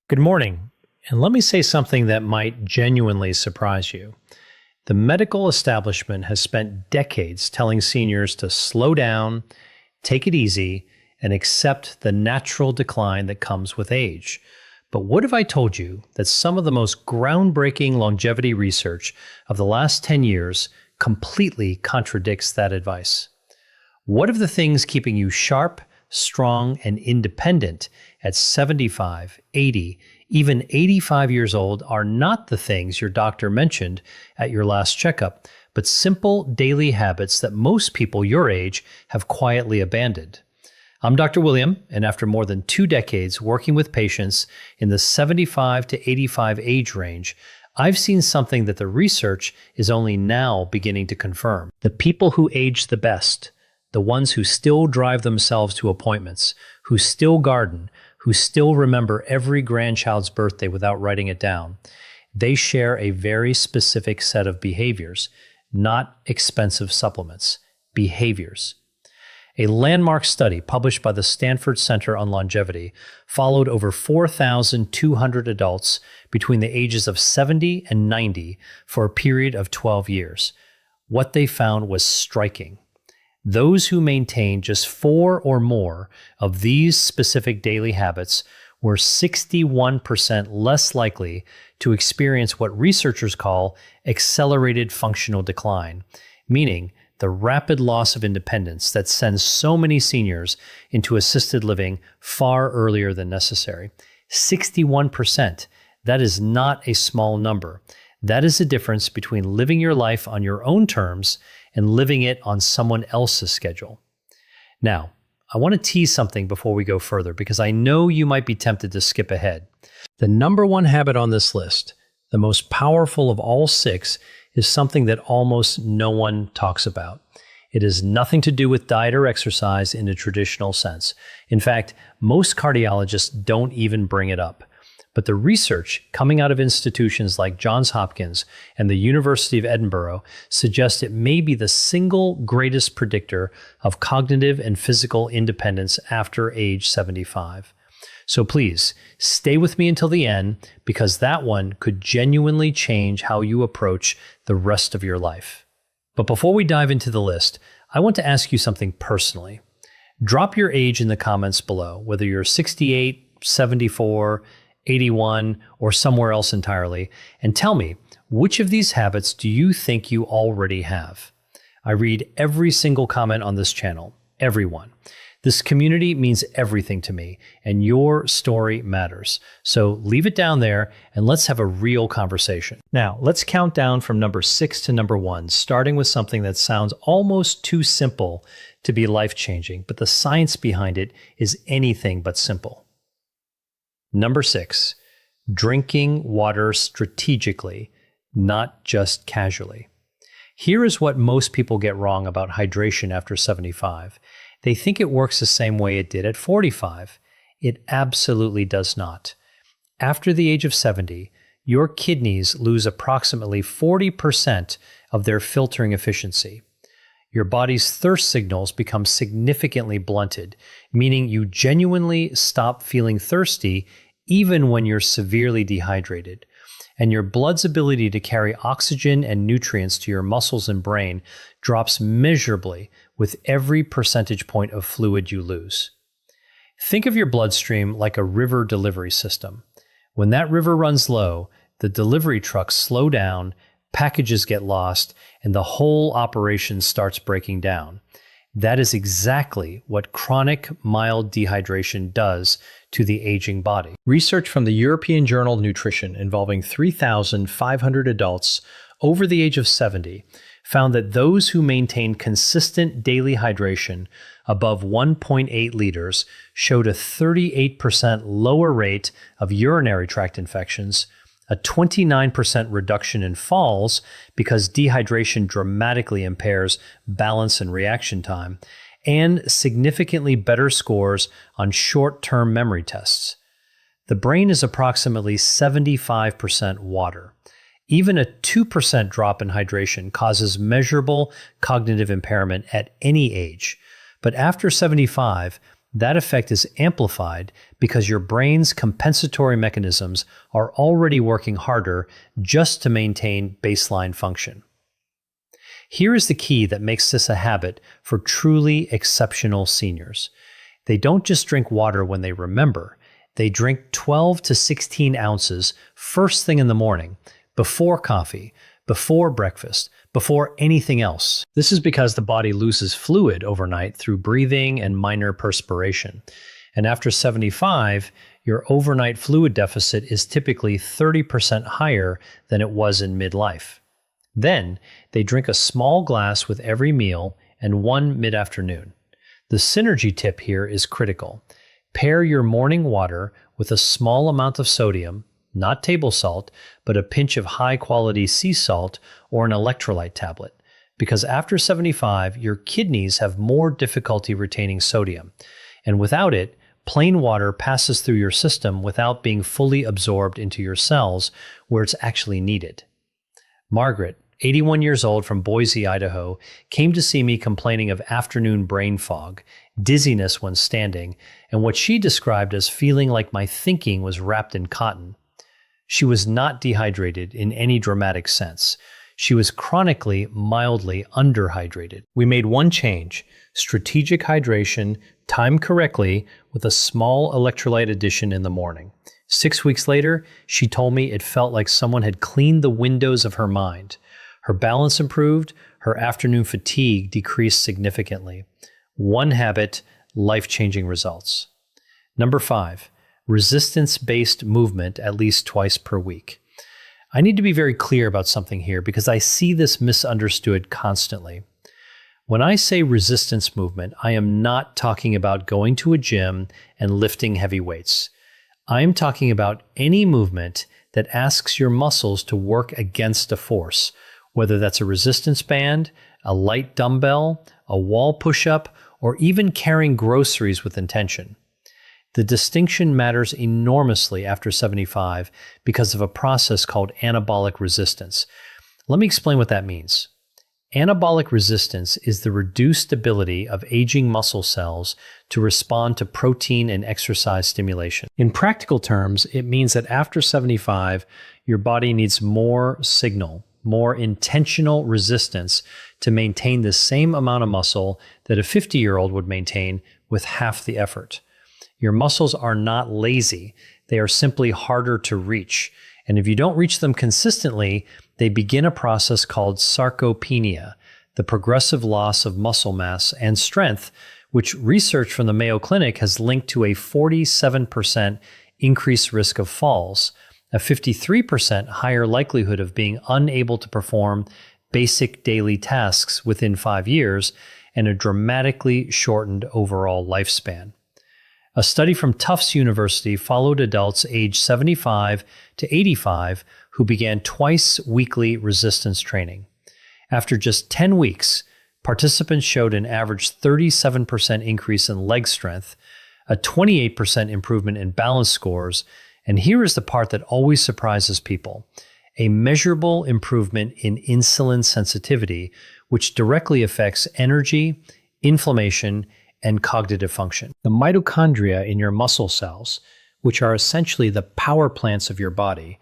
Good morning, and let me say something that might genuinely surprise you. The medical establishment has spent decades telling seniors to slow down, take it easy, and accept the natural decline that comes with age. But what if I told you that some of the most groundbreaking longevity research of the last 10 years completely contradicts that advice? What if the things keeping you sharp, strong, and independent at 75, 80, even 85 years old are not the things your doctor mentioned at your last checkup, but simple daily habits that most people your age have quietly abandoned? I'm Dr. William, and after more than 2 decades working with patients in the 75 to 85 age range, I've seen something that the research is only now beginning to confirm. The people who age the best, the ones who still drive themselves to appointments, who still garden, who still remember every grandchild's birthday without writing it down, they share a very specific set of behaviors, not expensive supplements, behaviors. A landmark study published by the Stanford Center on Longevity followed over 4,200 adults between the ages of 70 and 90 for a period of 12 years. What they found was striking. Those who maintained just 4 or more of these specific daily habits were 61% less likely to experience what researchers call accelerated functional decline, meaning the rapid loss of independence that sends so many seniors into assisted living far earlier than necessary. 61%. That is not a small number. That is the difference between living your life on your own terms and living it on someone else's schedule. Now, I want to tease something before we go further because I know you might be tempted to skip ahead. The number one habit on this list, the most powerful of all 6, is something that almost no one talks about. It has nothing to do with diet or exercise in a traditional sense. In fact, most cardiologists don't even bring it up. But the research coming out of institutions like Johns Hopkins and the University of Edinburgh suggests it may be the single greatest predictor of cognitive and physical independence after age 75. So please, stay with me until the end because that one could genuinely change how you approach the rest of your life. But before we dive into the list, I want to ask you something personally. Drop your age in the comments below, whether you're 68, 74, 81, or somewhere else entirely, and tell me, which of these habits do you think you already have? I read every single comment on this channel, everyone. This community means everything to me, and your story matters. So leave it down there, and let's have a real conversation. Now, let's count down from number 6 to number 1, starting with something that sounds almost too simple to be life-changing, but the science behind it is anything but simple. Number 6, drinking water strategically, not just casually. Here is what most people get wrong about hydration after 75. They think it works the same way it did at 45. It absolutely does not. After the age of 70, your kidneys lose approximately 40% of their filtering efficiency. Your body's thirst signals become significantly blunted, meaning you genuinely stop feeling thirsty even when you're severely dehydrated. And your blood's ability to carry oxygen and nutrients to your muscles and brain drops measurably with every percentage point of fluid you lose. Think of your bloodstream like a river delivery system. When that river runs low, the delivery trucks slow down, packages get lost, and the whole operation starts breaking down. That is exactly what chronic mild dehydration does to the aging body. Research from the European Journal of Nutrition involving 3,500 adults over the age of 70 found that those who maintained consistent daily hydration above 1.8 liters showed a 38% lower rate of urinary tract infections, a 29% reduction in falls because dehydration dramatically impairs balance and reaction time, and significantly better scores on short-term memory tests. The brain is approximately 75% water. Even a 2% drop in hydration causes measurable cognitive impairment at any age. But after 75, that effect is amplified because your brain's compensatory mechanisms are already working harder just to maintain baseline function. Here is the key that makes this a habit for truly exceptional seniors. They don't just drink water when they remember. They drink 12 to 16 ounces first thing in the morning, before coffee, before breakfast, before anything else. This is because the body loses fluid overnight through breathing and minor perspiration. And after 75, your overnight fluid deficit is typically 30% higher than it was in midlife. Then, they drink a small glass with every meal and one mid-afternoon. The synergy tip here is critical. Pair your morning water with a small amount of sodium, not table salt, but a pinch of high-quality sea salt or an electrolyte tablet. Because after 75, your kidneys have more difficulty retaining sodium. And without it, plain water passes through your system without being fully absorbed into your cells where it's actually needed. Margaret, 81 years old from Boise, Idaho, came to see me complaining of afternoon brain fog, dizziness when standing, and what she described as feeling like my thinking was wrapped in cotton. She was not dehydrated in any dramatic sense. She was chronically, mildly underhydrated. We made one change: strategic hydration, timed correctly, with a small electrolyte addition in the morning. 6 weeks later, she told me it felt like someone had cleaned the windows of her mind. Her balance improved, her afternoon fatigue decreased significantly. One habit, life-changing results. Number 5, resistance-based movement at least twice per week. I need to be very clear about something here because I see this misunderstood constantly. When I say resistance movement, I am not talking about going to a gym and lifting heavy weights. I am talking about any movement that asks your muscles to work against a force, whether that's a resistance band, a light dumbbell, a wall push-up, or even carrying groceries with intention. The distinction matters enormously after 75 because of a process called anabolic resistance. Let me explain what that means. Anabolic resistance is the reduced ability of aging muscle cells to respond to protein and exercise stimulation. In practical terms, it means that after 75, your body needs more signal, more intentional resistance to maintain the same amount of muscle that a 50-year-old would maintain with half the effort. Your muscles are not lazy. They are simply harder to reach. And if you don't reach them consistently, they begin a process called sarcopenia, the progressive loss of muscle mass and strength, which research from the Mayo Clinic has linked to a 47% increased risk of falls, a 53% higher likelihood of being unable to perform basic daily tasks within 5 years, and a dramatically shortened overall lifespan. A study from Tufts University followed adults aged 75 to 85 who began twice weekly resistance training. After just 10 weeks, participants showed an average 37% increase in leg strength, a 28% improvement in balance scores, and here is the part that always surprises people: a measurable improvement in insulin sensitivity, which directly affects energy, inflammation, and cognitive function. The mitochondria in your muscle cells, which are essentially the power plants of your body,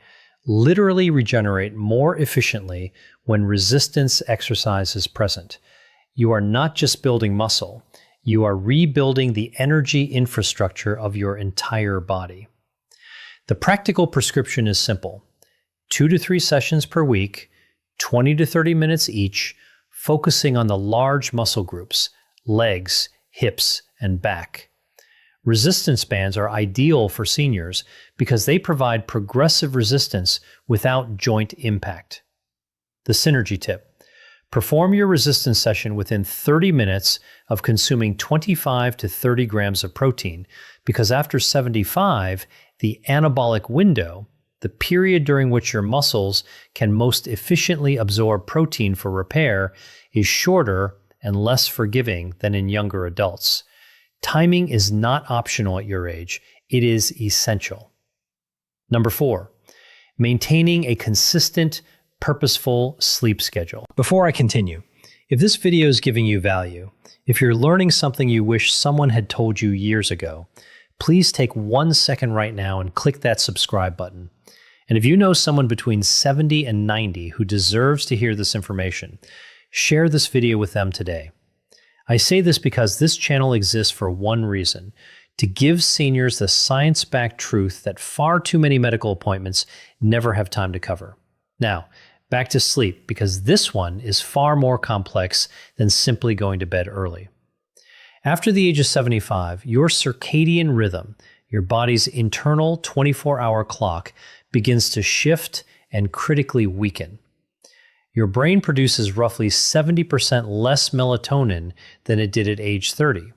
literally regenerate more efficiently when resistance exercise is present. You are not just building muscle, you are rebuilding the energy infrastructure of your entire body. The practical prescription is simple: 2 to 3 sessions per week, 20 to 30 minutes each, focusing on the large muscle groups, legs, hips, and back. Resistance bands are ideal for seniors because they provide progressive resistance without joint impact. The synergy tip: perform your resistance session within 30 minutes of consuming 25 to 30 grams of protein, because after 75, the anabolic window, the period during which your muscles can most efficiently absorb protein for repair, is shorter and less forgiving than in younger adults. Timing is not optional at your age. It is essential. Number 4, maintaining a consistent, purposeful sleep schedule. Before I continue, If this video is giving you value, if you're learning something you wish someone had told you years ago, please take 1 second right now and click that subscribe button. And if you know someone between 70 and 90 who deserves to hear this information, share this video with them today. I say this because this channel exists for one reason: to give seniors the science-backed truth that far too many medical appointments never have time to cover. Now, back to sleep, because this one is far more complex than simply going to bed early. After the age of 75, your circadian rhythm, your body's internal 24-hour clock, begins to shift and critically weaken. Your brain produces roughly 70% less melatonin than it did at age 30.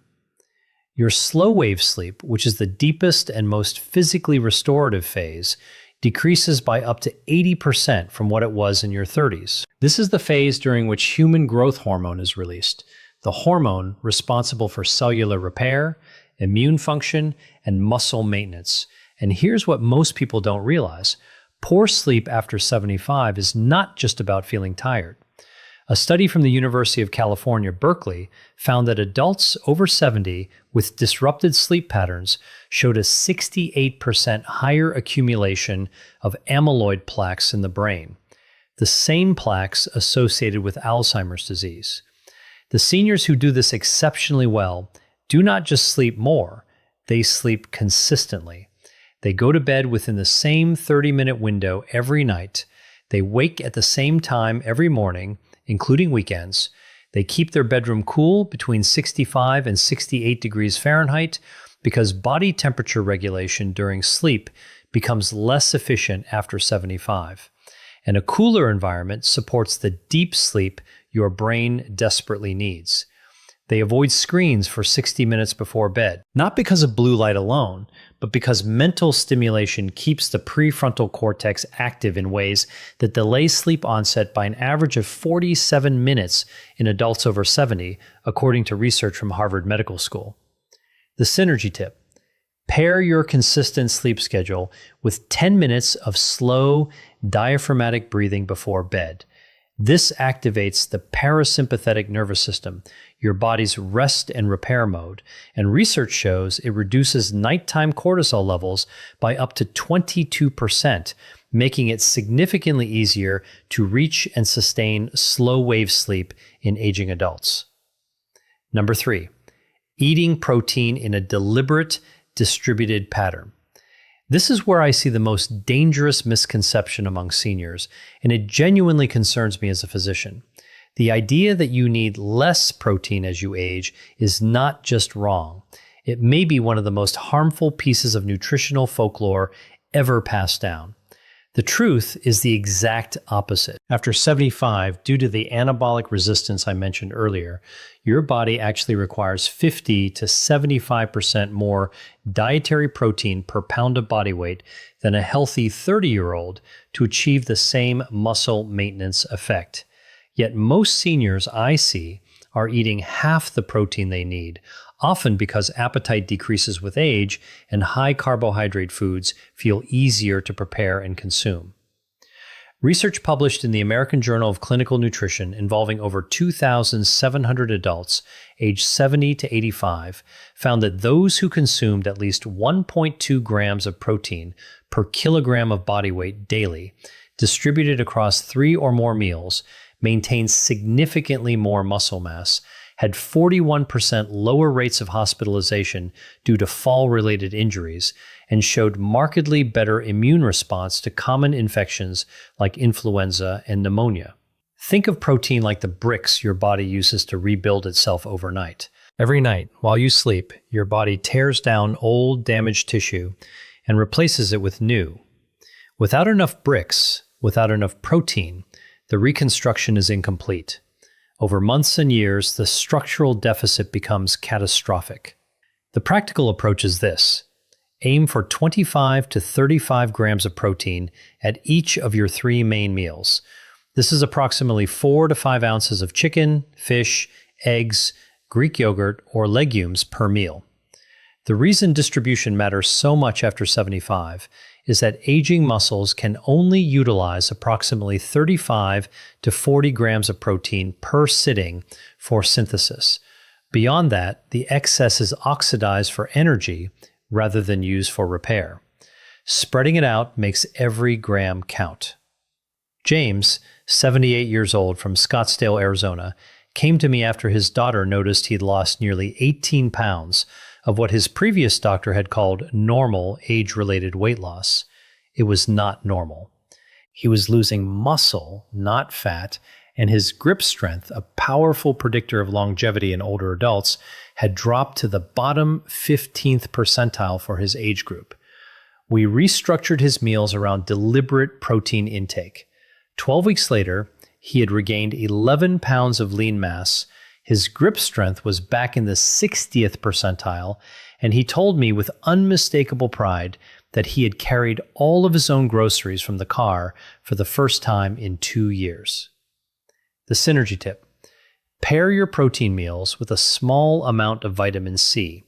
Your slow wave sleep, which is the deepest and most physically restorative phase, decreases by up to 80% from what it was in your 30s. This is the phase during which human growth hormone is released, the hormone responsible for cellular repair, immune function, and muscle maintenance. And here's what most people don't realize: poor sleep after 75 is not just about feeling tired. A study from the University of California, Berkeley, found that adults over 70 with disrupted sleep patterns showed a 68% higher accumulation of amyloid plaques in the brain, the same plaques associated with Alzheimer's disease. The seniors who do this exceptionally well do not just sleep more, they sleep consistently. They go to bed within the same 30-minute window every night. They wake at the same time every morning, including weekends. They keep their bedroom cool between 65 and 68 degrees Fahrenheit because body temperature regulation during sleep becomes less efficient after 75. And a cooler environment supports the deep sleep your brain desperately needs. They avoid screens for 60 minutes before bed, not because of blue light alone, but because mental stimulation keeps the prefrontal cortex active in ways that delay sleep onset by an average of 47 minutes in adults over 70, according to research from Harvard Medical School. The synergy tip: pair your consistent sleep schedule with 10 minutes of slow, diaphragmatic breathing before bed. This activates the parasympathetic nervous system, your body's rest and repair mode, and research shows it reduces nighttime cortisol levels by up to 22%, making it significantly easier to reach and sustain slow-wave sleep in aging adults. Number 3, eating protein in a deliberate, distributed pattern. This is where I see the most dangerous misconception among seniors, and it genuinely concerns me as a physician. The idea that you need less protein as you age is not just wrong. It may be one of the most harmful pieces of nutritional folklore ever passed down. The truth is the exact opposite. After 75, due to the anabolic resistance I mentioned earlier, your body actually requires 50 to 75% more dietary protein per pound of body weight than a healthy 30-year-old to achieve the same muscle maintenance effect. Yet most seniors I see are eating half the protein they need, often because appetite decreases with age and high carbohydrate foods feel easier to prepare and consume. Research published in the American Journal of Clinical Nutrition involving over 2,700 adults aged 70 to 85 found that those who consumed at least 1.2 grams of protein per kilogram of body weight daily, distributed across 3 or more meals, maintained significantly more muscle mass, had 41% lower rates of hospitalization due to fall-related injuries, and showed markedly better immune response to common infections like influenza and pneumonia. Think of protein like the bricks your body uses to rebuild itself overnight. Every night, while you sleep, your body tears down old, damaged tissue and replaces it with new. Without enough bricks, without enough protein, the reconstruction is incomplete. Over months and years, the structural deficit becomes catastrophic. The practical approach is this: aim for 25 to 35 grams of protein at each of your 3 main meals. This is approximately 4 to 5 ounces of chicken, fish, eggs, Greek yogurt, or legumes per meal. The reason distribution matters so much after 75 is that aging muscles can only utilize approximately 35 to 40 grams of protein per sitting for synthesis. Beyond that, the excess is oxidized for energy rather than used for repair. Spreading it out makes every gram count. James, 78 years old from Scottsdale, Arizona, came to me after his daughter noticed he'd lost nearly 18 pounds of what his previous doctor had called normal age-related weight loss. It was not normal. He was losing muscle, not fat, and his grip strength, a powerful predictor of longevity in older adults, had dropped to the bottom 15th percentile for his age group. We restructured his meals around deliberate protein intake. 12 weeks later, he had regained 11 pounds of lean mass. His grip strength was back in the 60th percentile, and he told me with unmistakable pride that he had carried all of his own groceries from the car for the first time in 2 years. The synergy tip: pair your protein meals with a small amount of vitamin C,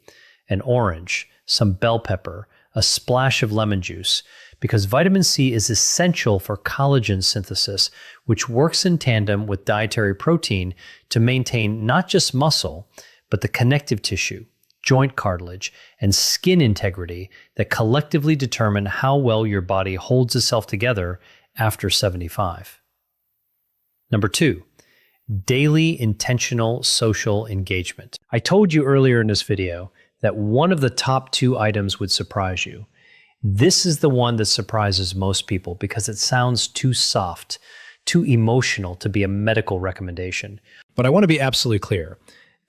an orange, some bell pepper, a splash of lemon juice, because vitamin C is essential for collagen synthesis, which works in tandem with dietary protein to maintain not just muscle, but the connective tissue, joint cartilage, and skin integrity that collectively determine how well your body holds itself together after 75. Number 2, daily intentional social engagement. I told you earlier in this video that one of the top 2 items would surprise you. This is the one that surprises most people because it sounds too soft, too emotional to be a medical recommendation. But I want to be absolutely clear.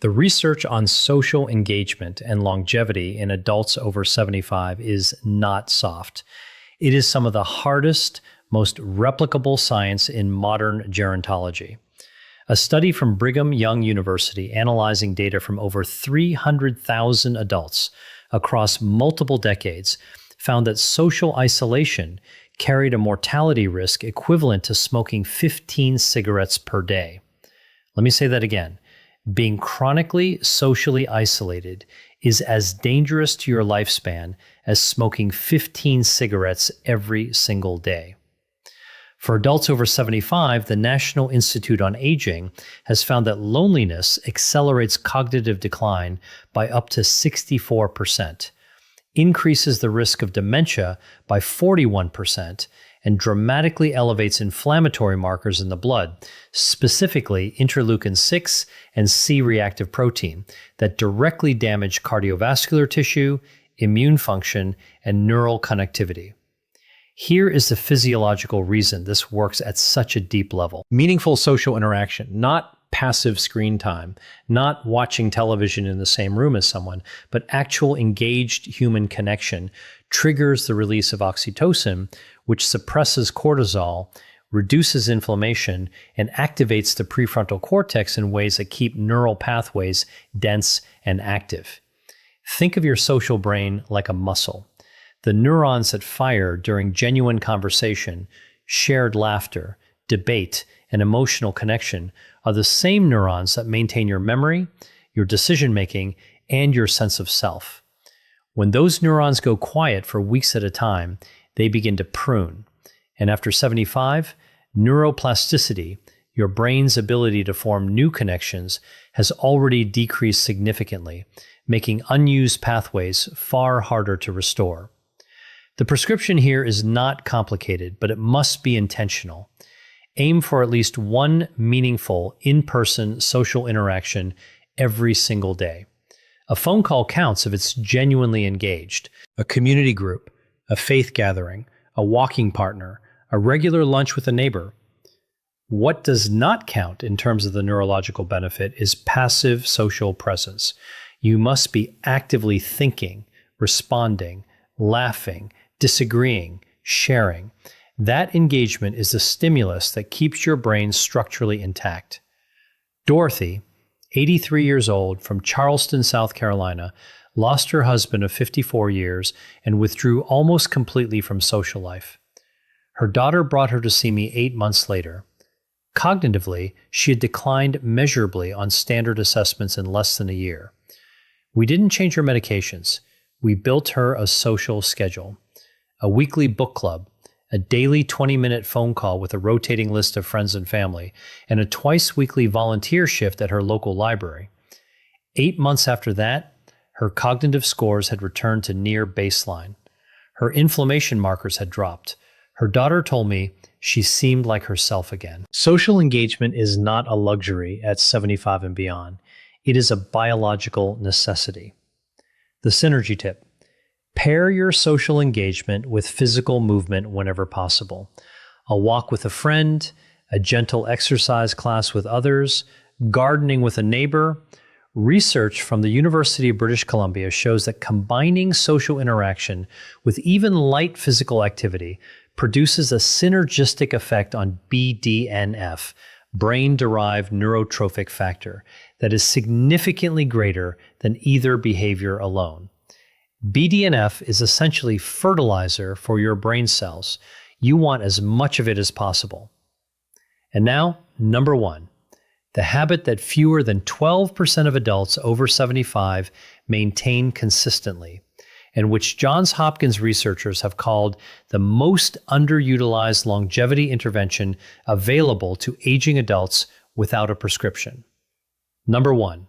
The research on social engagement and longevity in adults over 75 is not soft. It is some of the hardest, most replicable science in modern gerontology. A study from Brigham Young University analyzing data from over 300,000 adults across multiple decades found that social isolation carried a mortality risk equivalent to smoking 15 cigarettes per day. Let me say that again. Being chronically socially isolated is as dangerous to your lifespan as smoking 15 cigarettes every single day. For adults over 75, the National Institute on Aging has found that loneliness accelerates cognitive decline by up to 64%, increases the risk of dementia by 41%, and dramatically elevates inflammatory markers in the blood, specifically interleukin-6 and C-reactive protein, that directly damage cardiovascular tissue, immune function, and neural connectivity. Here is the physiological reason this works at such a deep level. Meaningful social interaction, not passive screen time, not watching television in the same room as someone, but actual engaged human connection triggers the release of oxytocin, which suppresses cortisol, reduces inflammation, and activates the prefrontal cortex in ways that keep neural pathways dense and active. Think of your social brain like a muscle. The neurons that fire during genuine conversation, shared laughter, debate, and emotional connection are the same neurons that maintain your memory, your decision-making, and your sense of self. When those neurons go quiet for weeks at a time, they begin to prune. And after 75, neuroplasticity, your brain's ability to form new connections, has already decreased significantly, making unused pathways far harder to restore. The prescription here is not complicated, but it must be intentional. Aim for at least one meaningful in-person social interaction every single day. A phone call counts if it's genuinely engaged. A community group, a faith gathering, a walking partner, a regular lunch with a neighbor. What does not count in terms of the neurological benefit is passive social presence. You must be actively thinking, responding, laughing, disagreeing, sharing. That engagement is the stimulus that keeps your brain structurally intact. Dorothy, 83 years old, from Charleston, South Carolina, lost her husband of 54 years and withdrew almost completely from social life. Her daughter brought her to see me 8 months later. Cognitively, she had declined measurably on standard assessments in less than a year. We didn't change her medications. We built her a social schedule. a weekly book club, a daily 20-minute phone call with a rotating list of friends and family, and a twice-weekly volunteer shift at her local library. 8 months after that, her cognitive scores had returned to near baseline. Her inflammation markers had dropped. Her daughter told me she seemed like herself again. Social engagement is not a luxury at 75 and beyond. It is a biological necessity. The synergy tip: pair your social engagement with physical movement whenever possible. A walk with a friend, a gentle exercise class with others, gardening with a neighbor. Research from the University of British Columbia shows that combining social interaction with even light physical activity produces a synergistic effect on BDNF, brain-derived neurotrophic factor, that is significantly greater than either behavior alone. BDNF is essentially fertilizer for your brain cells. You want as much of it as possible. And now, number 1. The habit that fewer than 12% of adults over 75 maintain consistently, and which Johns Hopkins researchers have called the most underutilized longevity intervention available to aging adults without a prescription. Number 1,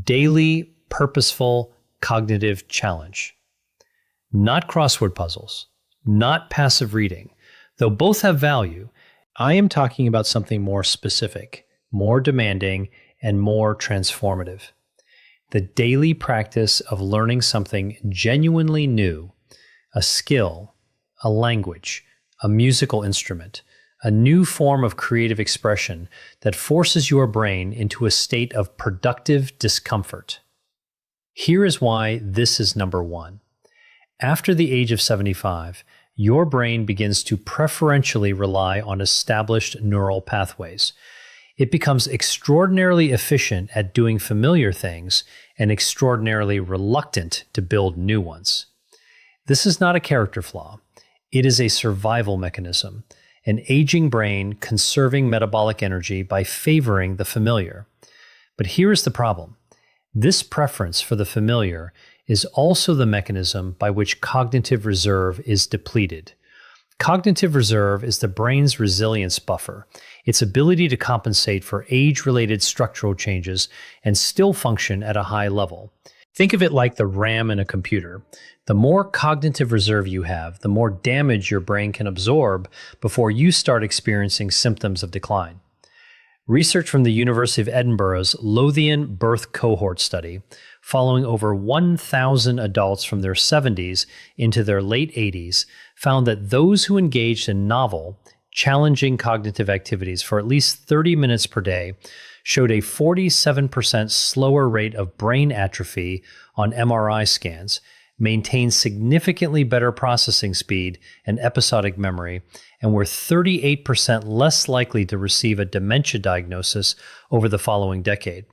daily purposeful cognitive challenge. Not crossword puzzles, not passive reading. Though both have value, I am talking about something more specific, more demanding, and more transformative. The daily practice of learning something genuinely new, a skill, a language, a musical instrument, a new form of creative expression that forces your brain into a state of productive discomfort. Here is why this is number 1. After the age of 75, your brain begins to preferentially rely on established neural pathways. It becomes extraordinarily efficient at doing familiar things and extraordinarily reluctant to build new ones. This is not a character flaw. It is a survival mechanism, an aging brain conserving metabolic energy by favoring the familiar. But here is the problem. This preference for the familiar is also the mechanism by which cognitive reserve is depleted. Cognitive reserve is the brain's resilience buffer, its ability to compensate for age-related structural changes and still function at a high level. Think of it like the RAM in a computer. The more cognitive reserve you have, the more damage your brain can absorb before you start experiencing symptoms of decline. Research from the University of Edinburgh's Lothian Birth Cohort study, following over 1,000 adults from their 70s into their late 80s, found that those who engaged in novel, challenging cognitive activities for at least 30 minutes per day showed a 47% slower rate of brain atrophy on MRI scans, maintained significantly better processing speed and episodic memory, and were 38% less likely to receive a dementia diagnosis over the following decade.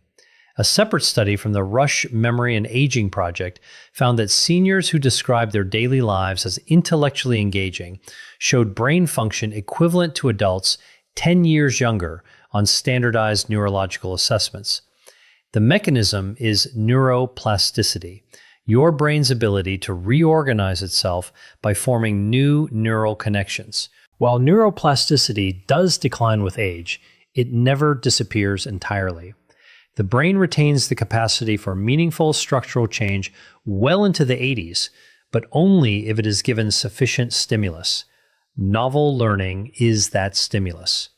A separate study from the Rush Memory and Aging Project found that seniors who described their daily lives as intellectually engaging showed brain function equivalent to adults 10 years younger on standardized neurological assessments. The mechanism is neuroplasticity, your brain's ability to reorganize itself by forming new neural connections. While neuroplasticity does decline with age, it never disappears entirely. The brain retains the capacity for meaningful structural change well into the 80s, but only if it is given sufficient stimulus. Novel learning is that stimulus.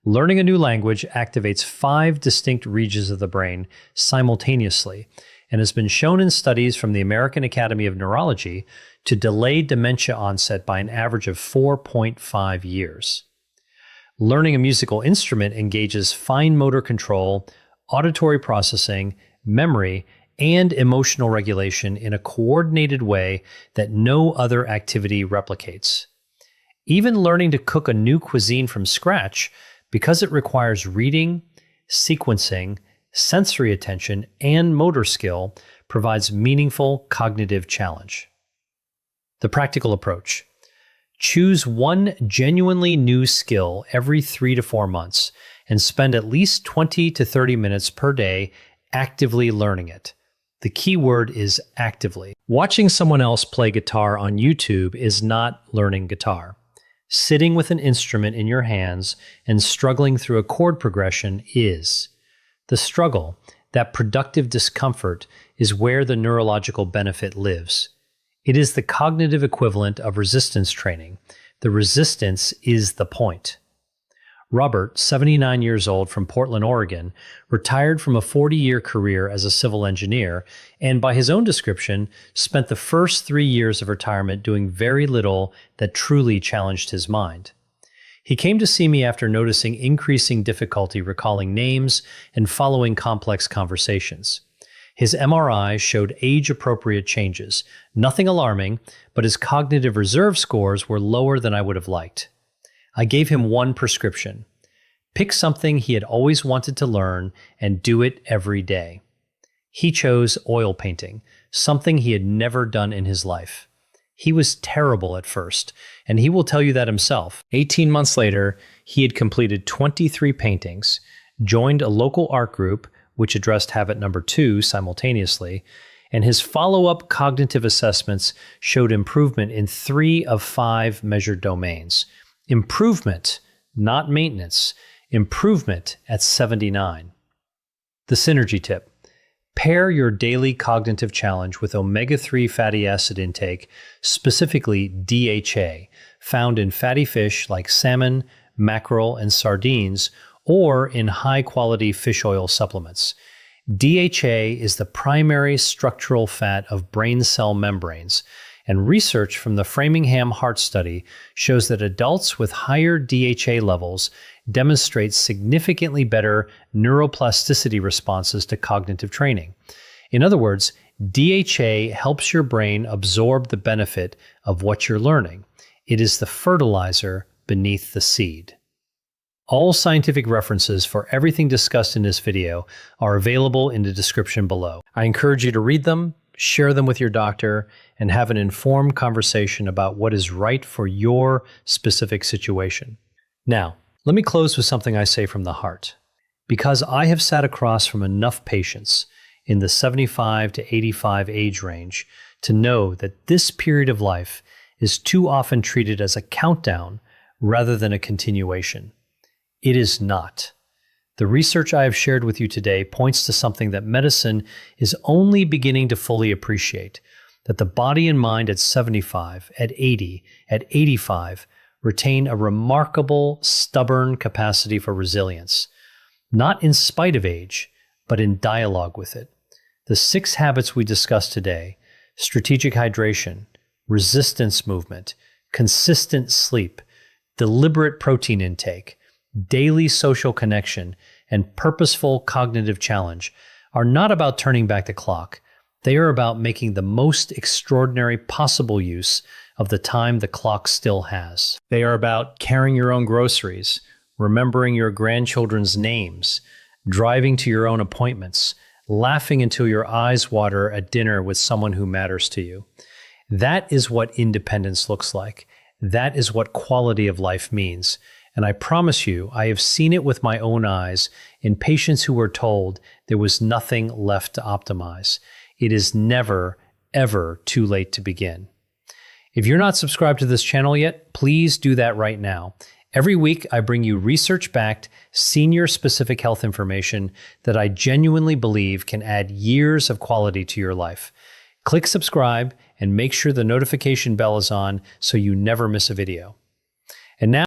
Learning a new language activates 5 distinct regions of the brain simultaneously and has been shown in studies from the American Academy of Neurology to delay dementia onset by an average of 4.5 years. Learning a musical instrument engages fine motor control, auditory processing, memory, and emotional regulation in a coordinated way that no other activity replicates. Even learning to cook a new cuisine from scratch, because it requires reading, sequencing, sensory attention, and motor skill, provides meaningful cognitive challenge. The practical approach. Choose one genuinely new skill every 3 to 4 months and spend at least 20 to 30 minutes per day actively learning it. The key word is actively. Watching someone else play guitar on YouTube is not learning guitar. Sitting with an instrument in your hands and struggling through a chord progression is. The struggle, that productive discomfort, is where the neurological benefit lives. It is the cognitive equivalent of resistance training. The resistance is the point. Robert, 79 years old from Portland, Oregon, retired from a 40-year career as a civil engineer and, by his own description, spent the first 3 years of retirement doing very little that truly challenged his mind. He came to see me after noticing increasing difficulty recalling names and following complex conversations. His MRI showed age-appropriate changes, nothing alarming, but his cognitive reserve scores were lower than I would have liked. I gave him one prescription. Pick something he had always wanted to learn and do it every day. He chose oil painting, something he had never done in his life. He was terrible at first, and he will tell you that himself. 18 months later, he had completed 23 paintings, joined a local art group, which addressed habit number 2 simultaneously, and his follow-up cognitive assessments showed improvement in 3 of 5 measured domains. Improvement, not maintenance. Improvement at 79. The synergy tip. Pair your daily cognitive challenge with omega-3 fatty acid intake, specifically DHA, found in fatty fish like salmon, mackerel, and sardines, or in high-quality fish oil supplements. DHA is the primary structural fat of brain cell membranes, and research from the Framingham Heart Study shows that adults with higher DHA levels demonstrate significantly better neuroplasticity responses to cognitive training. In other words, DHA helps your brain absorb the benefit of what you're learning. It is the fertilizer beneath the seed. All scientific references for everything discussed in this video are available in the description below. I encourage you to read them, share them with your doctor, and have an informed conversation about what is right for your specific situation. Now, let me close with something I say from the heart. Because I have sat across from enough patients in the 75 to 85 age range to know that this period of life is too often treated as a countdown rather than a continuation. It is not. The research I have shared with you today points to something that medicine is only beginning to fully appreciate, that the body and mind at 75, at 80, at 85 retain a remarkable, stubborn capacity for resilience, not in spite of age, but in dialogue with it. The 6 habits we discussed today, strategic hydration, resistance movement, consistent sleep, deliberate protein intake, daily social connection, and purposeful cognitive challenge, are not about turning back the clock. They are about making the most extraordinary possible use of the time the clock still has. They are about carrying your own groceries, remembering your grandchildren's names, driving to your own appointments, laughing until your eyes water at dinner with someone who matters to you. That is what independence looks like. That is what quality of life means. And I promise you, I have seen it with my own eyes in patients who were told there was nothing left to optimize. It is never, ever too late to begin. If you're not subscribed to this channel yet, please do that right now. Every week, I bring you research-backed, senior-specific health information that I genuinely believe can add years of quality to your life. Click subscribe and make sure the notification bell is on so you never miss a video. And now,